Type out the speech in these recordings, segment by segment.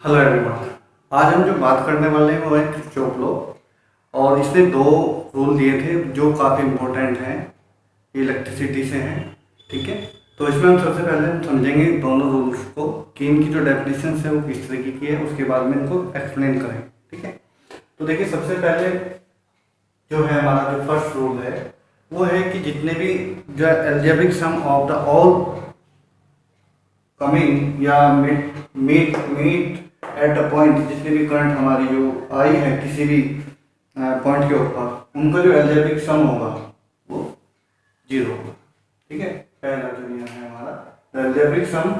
Hello everyone. आज हम जो बात करने वाले हैं वो है किरचॉफ लॉ। और इसने दो रूल दिए थे जो काफ़ी इम्पोर्टेंट हैं, इलेक्ट्रिसिटी से हैं। ठीक है, तो इसमें हम सबसे पहले हम समझेंगे दोनों रूल्स को कि इनकी जो डेफिनेशन है वो किस तरीके की है, उसके बाद में इनको एक्सप्लेन करें। ठीक है, तो देखिए सबसे पहले जो है हमारा जो फर्स्ट रूल है वो है कि जितने भी जो algebraic sum of the all coming या meet meet meet at a point, जितनी भी करंट हमारी जो आई है किसी भी पॉइंट के ऊपर, उनका जो एल्जेब्रिक सम होगा वो जीरो होगा। ठीक है, पहला जो नियम है हमारा, एल्जेब्रिक सम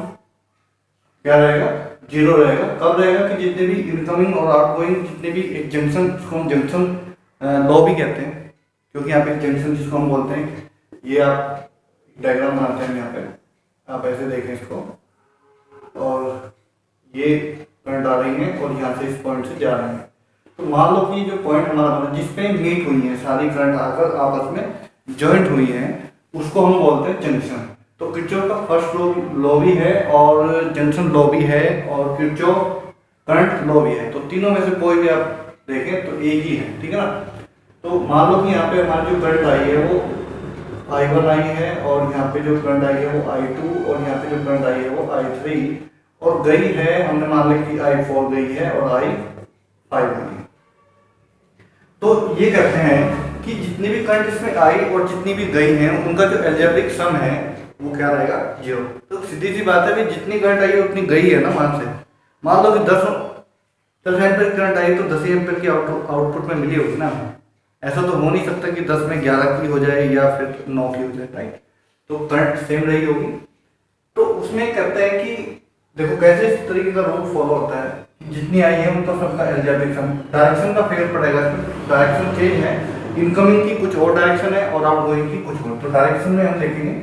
क्या रहेगा? जीरो रहेगा। कब रहेगा? कि जितने भी इनकमिंग और आउटगोइंग जितने भी एक जंक्शन, जिसको हम जंक्शन लॉ भी कहते हैं, क्योंकि यहाँ पे जंक्शन जिसको हम बोलते हैं, ये आप डायग्राम बनाते हैं यहाँ पे, आप ऐसे देखें इसको, और ये करंट आ रही है और यहाँ से इस पॉइंट से जा रहे हैं। तो मान लो कि जो पॉइंट हमारा बना जिसपे मीट हुई है, सारी करंट आकर आपस में जॉइंट हुई है, उसको हम बोलते हैं जंक्शन। तो किरचॉफ का फर्स्ट लॉ भी है और जंक्शन लॉ भी है और किरचॉफ करंट लॉ भी है। तो तीनों में से कोई भी आप देखें तो एक ही है। ठीक है ना। तो मान लो कि यहाँ पे हमारी जो करंट आई है वो I1 आई है, और यहाँ पे जो करंट आई है वो I2, और यहाँ पे जो करंट आई है वो I3, और गई है, हमने मान लिया कि I4 गई है और I5 गई है। तो ये कहते हैं कि जितनी भी करंट इसमें आई और जितनी भी गई हैं उनका जो एल्जेब्रिक सम है वो क्या रहेगा? जीरो। तो सीधी सी बात है भी जितनी करंट आई है उतनी गई है ना वहां से। मान लो कि 10 एम्पीयर करंट आई तो 10 एम्पीयर की आउटपुट में मिली होगी ना। ऐसा तो हो नहीं सकता कि 10 में 11 की हो जाए या फिर 9 की हो जाए, राइट? तो करंट सेम रही होगी। तो उसमें कहते हैं कि देखो कैसे इस तरीके का रूल फॉलो होता है, जितनी आई है उनका सबका एल्जेब्रिक सम, डायरेक्शन का फेयर पड़ेगा, डायरेक्शन चेंज है, इनकमिंग की कुछ और डायरेक्शन है और आउटगोइंग की कुछ और। तो डायरेक्शन में हम देखेंगे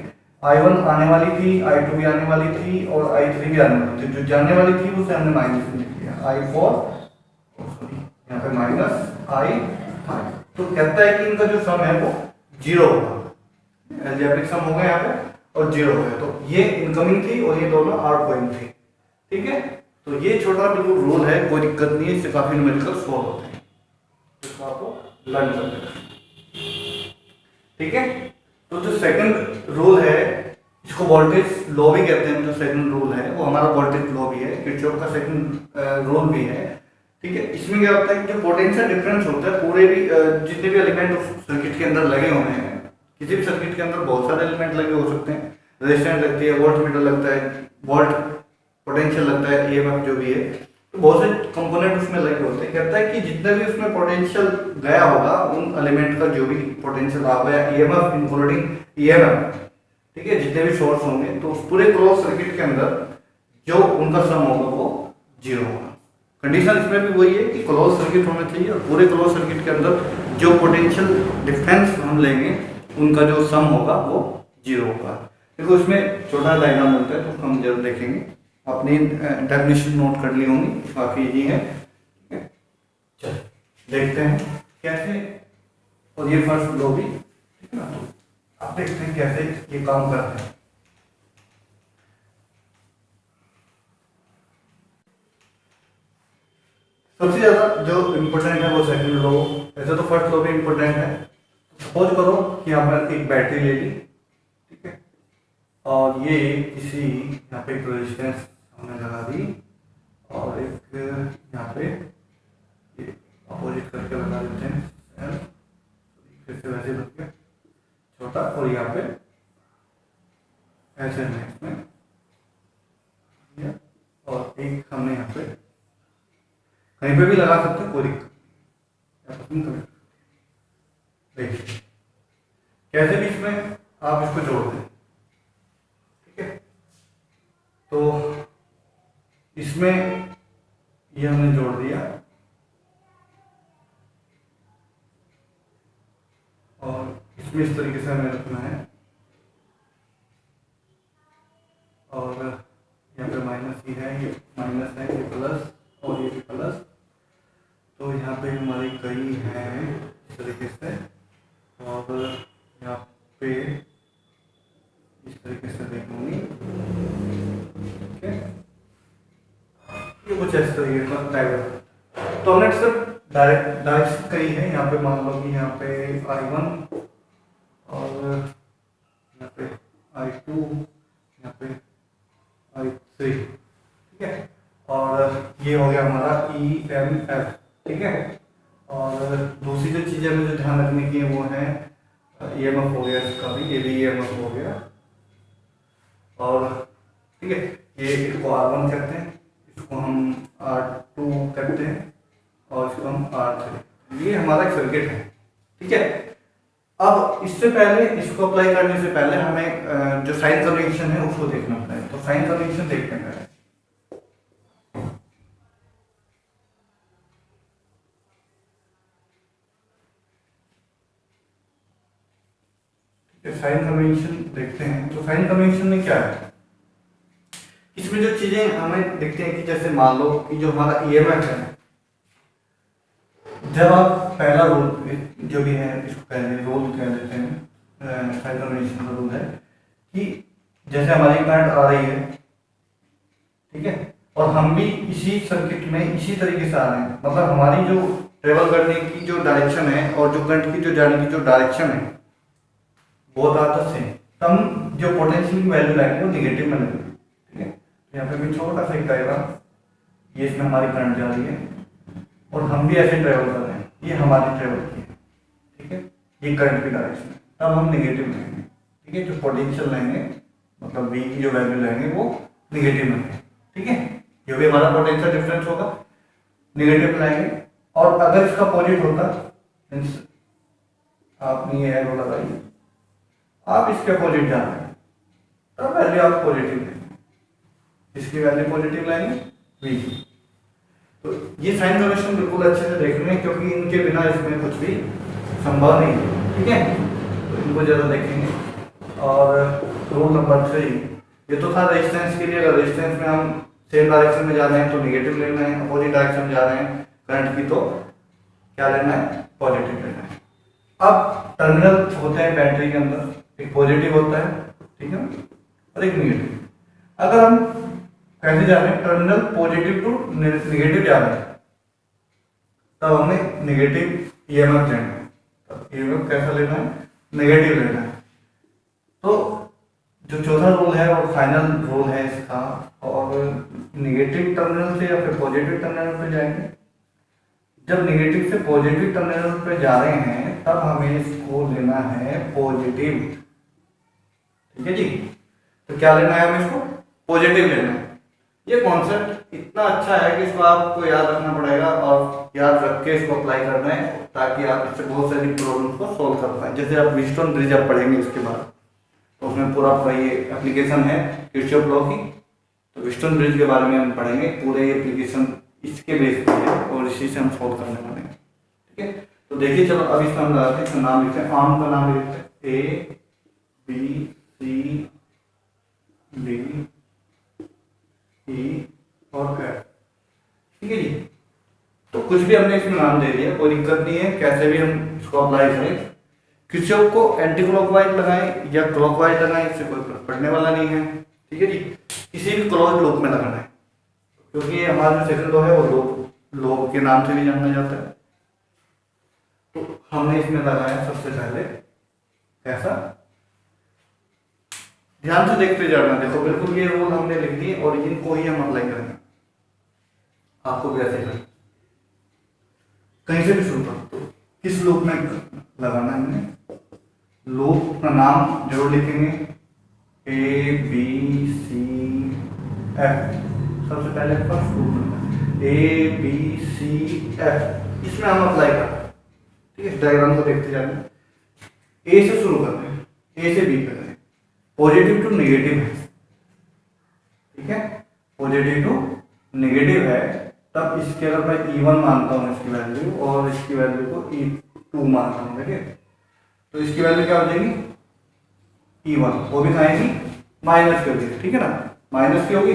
I1 आने वाली थी, I2 भी आने वाली थी और I3 भी आने वाली थी। जो जाने वाली थी उसे हमने माइनस में लिख दिया, I4 सॉरी यहाँ पे माइनस I5। तो कहता है कि इनका जो सम है वो जीरो होगा, एल्जेब्रिक सम हो गया यहाँ पे और जीरो हो गया। तो ये इनकमिंग थी और ये दोनों आउटगोइंग थी। ठीक है, तो ये छोटा बिल्कुल रूल है, कोई दिक्कत नहीं है, इससे काफी न्यूमेरिकल सॉल्व होते हैं, इसको आपको लर्न कर लेना। ठीक है, तो जो सेकंड रूल है इसको वोल्टेज लॉ भी कहते हैं। जो सेकंड रूल है वो हमारा वोल्टेज लॉ भी है, किरचॉफ का सेकंड रूल भी है। ठीक है, इसमें क्या होता है कि जो पोटेंशियल डिफरेंस होता है पूरे भी जितने भी एलिमेंट सर्किट के अंदर लगे हुए हैं, किसी भी सर्किट के अंदर बहुत सारे एलिमेंट लगे हो सकते हैं, रेजिस्टेंस लगती है, वोल्ट मीटर लगता है, वोल्ट पोटेंशियल लगता है, ईएमएफ जो भी है, तो बहुत से कंपोनेंट उसमें लगे होते हैं। कहता है कि जितना भी उसमें पोटेंशियल गया होगा उन एलिमेंट का जो भी पोटेंशियल आ गया, ईएमएफ इंक्लूडिंग ईएमएफ, ठीक है, जितने भी सोर्स होंगे, तो उस पूरे क्लोज सर्किट के अंदर जो उनका सम होगा वो जीरो होगा। कंडीशन इसमें भी वही है कि क्लोज सर्किट होना चाहिए और पूरे क्लोज सर्किट के अंदर जो पोटेंशियल डिफरेंस हम लेंगे उनका जो सम होगा वो जीरो होगा। देखो इसमें छोटा डायग्राम होता है तो हम जरूर देखेंगे, अपनी डेफिनेशन नोट कर ली होंगी, काफी इजी है। चल देखते हैं कैसे, और ये फर्स्ट लो भी, ठीक है ना। तो आप देखते हैं कैसे ये काम करते हैं। सबसे ज्यादा जो इम्पोर्टेंट है वो सेकंड लो। ऐसे तो फर्स्ट लो भी इम्पोर्टेंट है। सपोज करो कि यहाँ पर एक बैटरी ले ली, ठीक है, और ये किसी यहाँ पे एक रेजिस्टेंस हमने लगा दी और एक यहाँ पे ये अपोजिट करके लगा देते हैं, फिर से वैसे रख के छोटा, और यहाँ पे ऐसे है इसमें, और एक हमने यहाँ पे कहीं पे भी लगा सकते हैं, कोई दिक्कत। देखिए कैसे भी इसमें आप इसको जोड़ दें, ठीक है। तो इसमें ये हमने जोड़ दिया और इसमें इस तरीके से हमें रखना है, और यहाँ पे माइनस ही है, ये माइनस है, ये प्लस और ये भी प्लस। तो यहाँ पे हमारी कई है इस तरीके से, और यहाँ पे इस तरीके से देखूंगी, ठीक है। ये कुछ इस तरीके का डायग्राम। तो हमने सिर्फ डायरेक्शन कही है। यहाँ पे मान लो कि यहाँ पे I1 और यहाँ पे I2, यहाँ पे I3, ठीक है। और ये हो गया हमारा EMF, ठीक है। और दूसरी जो चीज़ें मुझे ध्यान रखने की है वो है EMF हो गया, इसका भी ये भी EMF हो गया। और ठीक है, ये इसको R1 कहते हैं, इसको हम R2 कहते हैं और इसको हम R3। ये हमारा सर्किट है, ठीक है। अब इससे पहले, इसको अप्लाई करने से पहले हमें जो साइन कन्वेंशन है उसको देखना पड़ेगा। तो साइन कन्वेंशन देखते हैं। साइन कन्वेंशन देखते हैं। तो साइन कन्वेंशन में क्या है, इसमें जो चीजें हमें देखते हैं कि जैसे मान लो कि जो हमारा EMF है, जब आप पहला रूल जो भी है इसको पहले रूल कह देते हैं, साइन कन्वेंशन का रूल है कि जैसे हमारी करंट आ रही है, ठीक है, और हम भी इसी सर्किट में इसी तरीके से आ रहे हैं, मतलब हमारी जो ट्रेवल करने की जो डायरेक्शन है और जो करंट की जो जाने की जो डायरेक्शन है बहुत आता से हम जो पोटेंशियल की वैल्यू लाएंगे वो निगेटिव में लगेगी, ठीक है। यहाँ पे भी छोटा सा एक डायग्राम, ये इसमें हमारी करंट जा रही है और हम भी ऐसे ट्रेवल कर रहे हैं, ये हमारी ट्रेवल की है, ठीक है, ये करंट की डायरेक्शन है। तब हम निगेटिव लेंगे, ठीक है, जो पोटेंशियल लेंगे मतलब V की जो वैल्यू लेंगे वो निगेटिव लेंगे, ठीक है। जो भी हमारा पोटेंशियल डिफरेंस होगा निगेटिव लाएंगे। और अगर इसका अपोजिट होता, मीन्स आपने ये एरो लगाई, आप इसके अपोजिट जा रहे हैं, तब वैल्यू आप पॉजिटिव लेंगे, इसकी वैल्यू पॉजिटिव लेंगे V की। तो ये साइन कन्वेंशन बिल्कुल अच्छे से देखने हैं क्योंकि इनके बिना इसमें कुछ भी संभव नहीं है, ठीक है। तो इनको ज़्यादा देखेंगे। और रूल नंबर 3, ये तो था रेजिस्टेंस के लिए। अगर रेजिस्टेंस में हम सेम डायरेक्शन में जा रहे हैं तो निगेटिव लेना है, अपोजिट डायरेक्शन में जा रहे हैं करंट की तो क्या लेना है, पॉजिटिव लेना है। अब टर्मिनल होते हैं बैटरी के अंदर, एक पॉजिटिव होता है, ठीक है, और एक निगेटिव। अगर हम कैसे जा रहे हैं, टर्मिनल पॉजिटिव टू निगेटिव जा रहे हैं, तब हमें निगेटिव EMF लेना है। तब EMF कैसा लेना है, नेगेटिव लेना है। तो जो चौथा रूल है और फाइनल रूल है इसका, और निगेटिव टर्मिनल से या फिर पॉजिटिव टर्मिनल पे जाएंगे। जब निगेटिव से पॉजिटिव टर्मिनल पे जा रहे हैं तब हमें इसको लेना है पॉजिटिव, ठीक है जी। तो क्या लेना है, हमें इसको पॉजिटिव लेना है। ये कॉन्सेप्ट इतना अच्छा है कि इसको आपको याद रखना पड़ेगा और याद रख के इसको अप्लाई करना है ताकि आप इससे बहुत सारी प्रॉब्लम को सोल्व कर पाए। जैसे आप व्हीटस्टोन ब्रिज आप पढ़ेंगे इसके बाद, तो उसमें पूरा आपका ये एप्लीकेशन है किरचॉफ लॉ की। तो व्हीटस्टोन ब्रिज के बारे में हम पढ़ेंगे, पूरे एप्लीकेशन इसके बेस पे है और इसी से हम सोल्व करने वाले हैं, ठीक है। तो देखिए, चलो अब इसका हम लगाते हैं, इसका नाम लिखते हैं, आर्म का नाम लिखते हैं ABCDE और F, ठीक है जी। तो कुछ भी हमने इसमें नाम दे दिया, कोई दिक्कत नहीं है, कैसे भी हम इसको अप्लाई करें। किरचॉफ को एंटी क्लॉकवाइज लगाएं या क्लॉकवाइज लगाएं, इससे कोई फर्क पड़ने वाला नहीं है, ठीक है जी। किसी भी क्लोज लूप में लगाना है क्योंकि हमारा जो सेकंड लॉ है वो लॉ के नाम से भी जाना जाता है। तो हमने इसमें लगाया सबसे पहले कैसा, ध्यान से देखते जाना। देखो बिल्कुल ये रूल हमने लिख दिए और इनको ही हम अप्लाई करेंगे। आपको भी ऐसे करें, कहीं से भी शुरू करो। तो किस लूप में लगाना है, हमने लूप का नाम जरूर लिखेंगे, ABCF। सबसे पहले फर्स्ट लूप ABCF, इसमें हम अप्लाई करें, ठीक है। डायग्राम को देखते जाना, ए से शुरू करते हैं, ए से बी करते हैं, पॉजिटिव टू नेगेटिव है, ठीक है, पॉजिटिव टू नेगेटिव है। तब इसके अगर मैं E1 मानता हूँ इसकी वैल्यू और इसकी वैल्यू को E2 मानता हूँ, ठीक है, तो इसकी वैल्यू क्या हो जाएगी, E1, वो भी खाएंगी माइनस कर दिया, ठीक है ना, माइनस की होगी।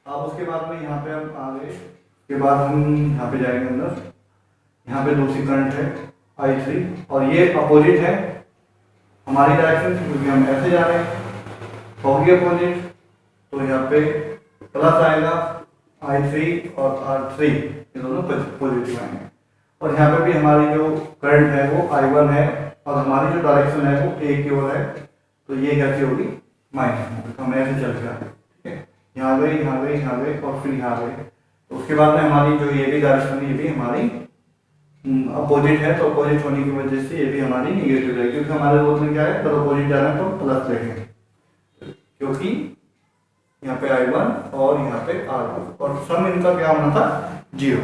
अब उसके बाद में यहाँ पे हम आ गए, उसके बाद हम यहाँ पे जाएंगे अंदर, यहाँ पे दूसरी करंट है I3 और ये अपोजिट है हमारी डायरेक्शन क्योंकि हम ऐसे जा रहे हैं, होगी अपोजिट, तो यहाँ पे प्लस आएगा I3 और R3 ये दोनों पॉजिटिव आएंगे। और यहाँ पे भी हमारी जो करंट है वो I1 है और हमारी जो डायरेक्शन है वो A की ओर है, तो ये कैसे होगी माइनस में, तो हमें ऐसे चल रहा है, ठीक है। यहाँ गई, यहाँ गई, यहाँ गई और फिर यहाँ गई। तो उसके बाद में हमारी जो ये भी डायरेक्शन ये भी हमारी अपोजिट है, तो अपोजिट होने की वजह से ये भी हमारी निगेटिव है, क्योंकि हमारे रूल में क्या है, तो अपोजिट जाना है तो प्लस लेंगे, क्योंकि यहाँ पे I1 और यहाँ पे R2 और सम इनका क्या होना था 0।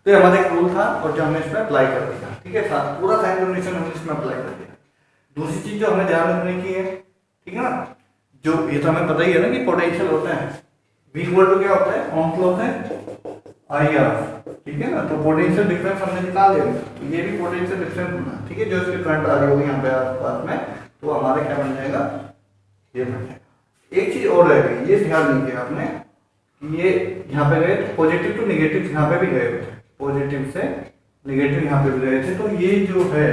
तो ये हमारा एक रूल था और जो हमने इसमें अप्लाई कर दिया, ठीक है, पूरा साइन कन्वेंशन हमने इसमें अप्लाई कर दिया। दूसरी चीज जो हमें ध्यान रखने की है, ठीक है ना, जो ये तो हमें पता ही है ना कि पोटेंशियल होता है V इक्वल टू क्या होता है, ऑन फ्लो होता है IR, ठीक है ना। तो पोटेंशियल डिफरेंस हमने निकाल दिया, तो ये भी पोटेंशियल डिफरेंस होना, ठीक है, जो इसकी करंट आ रही होगी यहाँ पे आसपास में, तो हमारा क्या बन जाएगा, ये बन जाएगा। एक चीज और रह गई, ये ध्यान दीजिए आपने, ये यहाँ पे गए पॉजिटिव टू निगेटिव, यहाँ पे भी गए थे, पॉजिटिव से निगेटिव यहाँ पे भी गए थे, तो ये जो है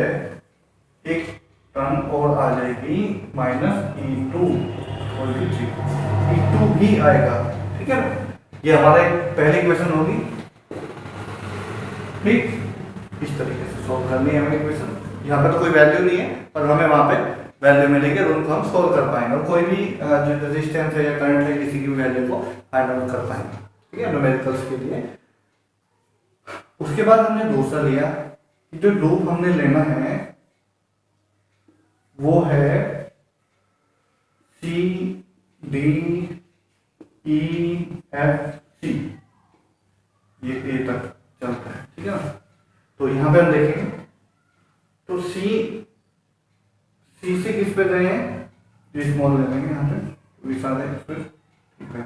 एक टर्म और आ जाएगी -E2 और E2 भी आएगा, ठीक है ना। ये हमारा एक पहली इक्वेशन होगी, ठीक। इस तरीके से सॉल्व करनी है हमें इक्वेशन, यहाँ पे तो कोई वैल्यू नहीं है पर हमें वहाँ पे वैल्यू मिलेगी और उनको हम सोल्व कर पाएंगे, और कोई भी जो रेजिस्टेंस है या करंट है किसी की वैल्यू को फाइंड आउट कर पाएंगे, ठीक है, न्यूमेरिकल्स के लिए। उसके बाद हमने दूसरा लिया कि जो लूप हमने लेना है वो है C D E F C, ये A तक चलता है, ठीक है ना। तो यहाँ पे हम देखेंगे तो C से किस पे गए हैं, स्मॉल ले लेंगे यहाँ पे विशाल है, ठीक है।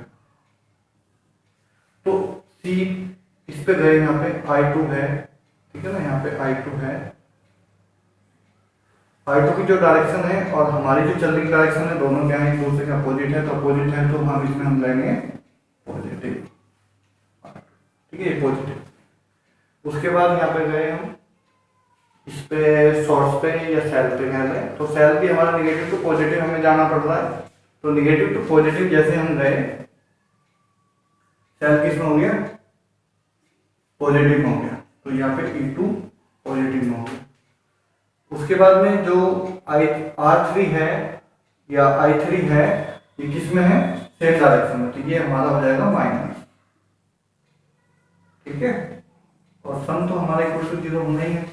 तो C इस पे गए, यहाँ पे I2 है, ठीक है ना, यहाँ पे I2 है, I2 की जो डायरेक्शन है और हमारी जो चलने की डायरेक्शन है दोनों क्या है, एक दूसरे के अपोजिट है, तो अपोजिट है तो हम इसमें हम लेंगे पॉजिटिव, ठीक है, पॉजिटिव। उसके बाद यहाँ पे गए हम इस पे सोर्स पे या सेल पे गए, तो सेल भी हमारा निगेटिव टू पॉजिटिव हमें जाना पड़ रहा है, तो निगेटिव टू पॉजिटिव जैसे हम गए, सेल किस में हो गया, पॉजिटिव में हो गया, तो यहाँ पे E2 पॉजिटिव में हो गया। उसके बाद में जो R3 है या I3 है, ये किस में है, सेम डायरेक्शन में, तो ये हमारा हो जाएगा माइनस, ठीक है, और सम तो हमारा इक्वल टू 0 होना ही है।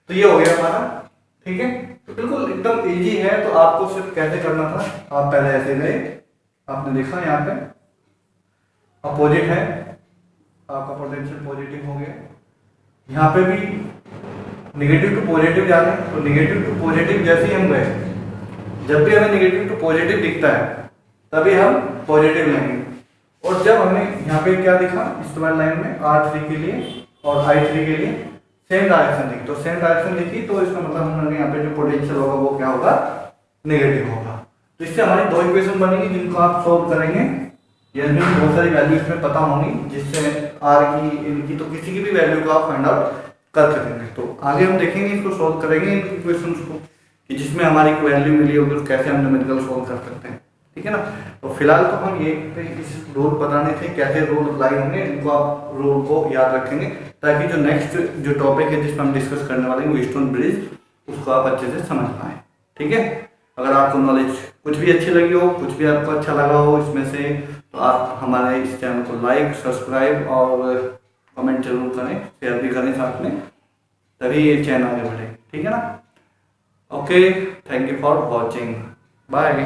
तो ये हो गया हमारा, ठीक है। तो बिल्कुल एकदम इजी है, तो आपको सिर्फ कैसे करना था, आप पहले ऐसे गए, आपने देखा यहाँ पे अपोजिट है, आपका पोटेंशियल पॉजिटिव हो गया, यहाँ पे भी निगेटिव टू पॉजिटिव जाना है, तो निगेटिव टू पॉजिटिव जैसे ही हम गए, जब भी हमें निगेटिव टू पॉजिटिव दिखता है तभी हम पॉजिटिव लेंगे, और जब हमें यहाँ पे क्या दिखा इस वाली लाइन में R3 के लिए और I3 के लिए सेम डायरेक्शन दिखी, तो सेम डायरेक्शन दिखी तो इसका मतलब हमारे यहाँ पे जो पोटेंशियल होगा वो क्या होगा, नेगेटिव होगा। तो इससे हमारी दो इक्वेशन बनेगी जिनको आप सोल्व करेंगे, यानी बहुत सारी वैल्यू इसमें पता होंगी जिससे R की, इनकी, तो किसी की भी वैल्यू को आप फाइंड आउट कर सकेंगे। तो आगे हम देखेंगे इसको सोल्व करेंगे इन इक्वेशंस को कि जिसमें हमारी वैल्यू मिली होगी उसको कैसे हम न्यूमेरिकल सोल्व कर सकते हैं, ठीक है ना। तो फिलहाल तो हम ये इस रूल बताने थे कैसे रूल अप्लाई होंगे, इनको आप रूल को याद रखेंगे ताकि जो नेक्स्ट जो टॉपिक है जिसमें हम डिस्कस करने वाले हैं व्हीटस्टोन ब्रिज, उसको आप अच्छे से समझ पाएँ, ठीक है। अगर आपको नॉलेज कुछ भी अच्छी लगी हो, कुछ भी आपको अच्छा लगा हो इसमें से, तो आप हमारे इस चैनल को लाइक, सब्सक्राइब और कमेंट जरूर करें, शेयर भी करें साथ में, तभी ये चैनल आगे बढ़ेगा, ठीक है ना। Okay, thank you for watching, bye.